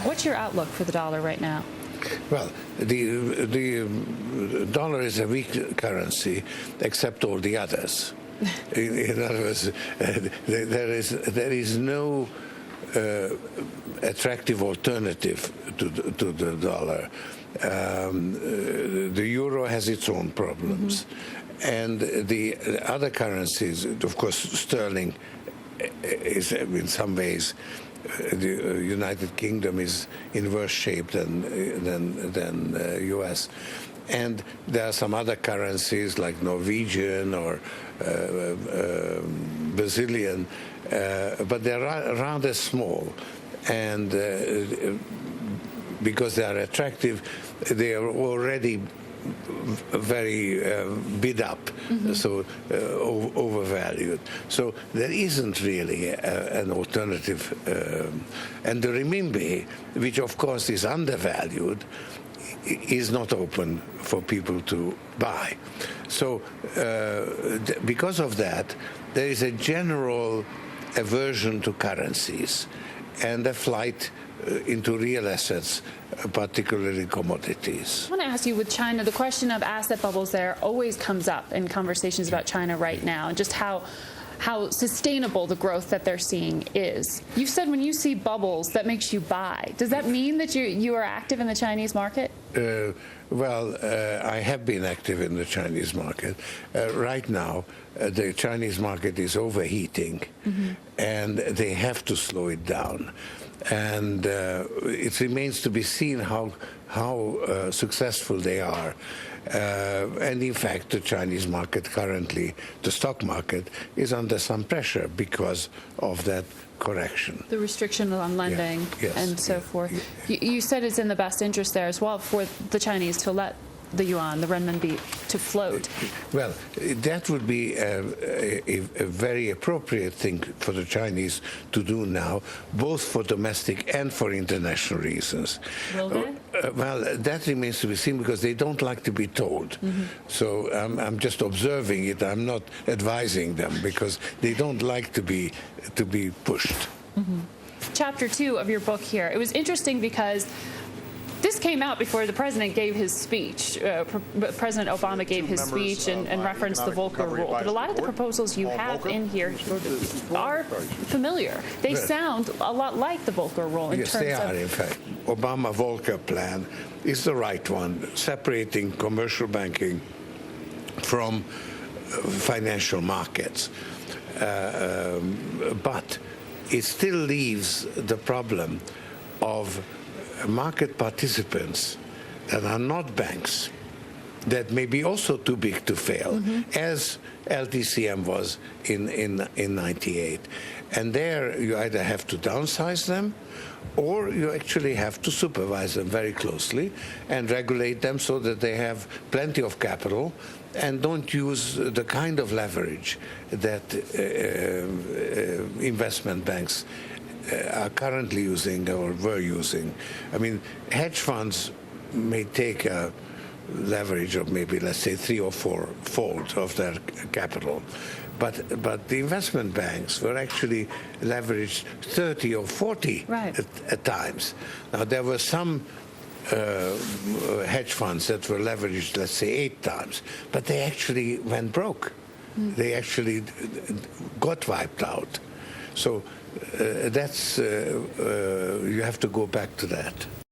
What's your outlook for the dollar right now? Well, the dollar is a weak currency, except all the others. In other words, there is no attractive alternative to the dollar. The euro has its own problems, and the other currencies, of course, sterling is in some ways. The United Kingdom is in worse shape than U.S. And there are some other currencies like Norwegian or Brazilian, but they're rather small. And because they are attractive, they are already very bid up, so overvalued. So there isn't really an alternative. And the renminbi, which of course is undervalued, is not open for people to buy. So because of that, there is a general aversion to currencies and a flight into real assets, particularly commodities. I want to ask you, with China, the question of asset bubbles there always comes up in conversations about China right now, and just how sustainable the growth that they're seeing is. You said when you see bubbles, that makes you buy. Does that mean that you are active in the Chinese market? Well, I have been active in the Chinese market. Right now, the Chinese market is overheating, and they have to slow it down. And it remains to be seen how successful they are. And in fact, the Chinese market currently, the stock market, is under some pressure because of that correction. The restriction on lending and so forth. You said it's in the best interest there as well for the Chinese to let the yuan, the renminbi, to float. Well, that would be a very appropriate thing for the Chinese to do now, both for domestic and for international reasons. Will they? Well, that remains to be seen because they don't like to be told. So I'm just observing it. I'm not advising them because they don't like to be pushed. Chapter 2 of your book here. It was interesting because this came out before the president gave his speech. President Obama gave his speech and referenced the Volcker rule. But a lot of the proposals you have in here are familiar. They sound a lot like the Volcker rule in terms of... Yes, they are, in fact. Obama-Volcker plan is the right one, separating commercial banking from financial markets. But it still leaves the problem of market participants that are not banks, that may be also too big to fail, as LTCM was in 98. And there you either have to downsize them, or you actually have to supervise them very closely and regulate them so that they have plenty of capital and don't use the kind of leverage that investment banks are currently using or were using. I mean, hedge funds may take a leverage of maybe, let's say, 3 or 4 fold of their capital. But the investment banks were actually leveraged 30 or 40 at times. Now, there were some hedge funds that were leveraged, let's say, 8 times, but they actually went broke. They actually got wiped out. So that's, you have to go back to that.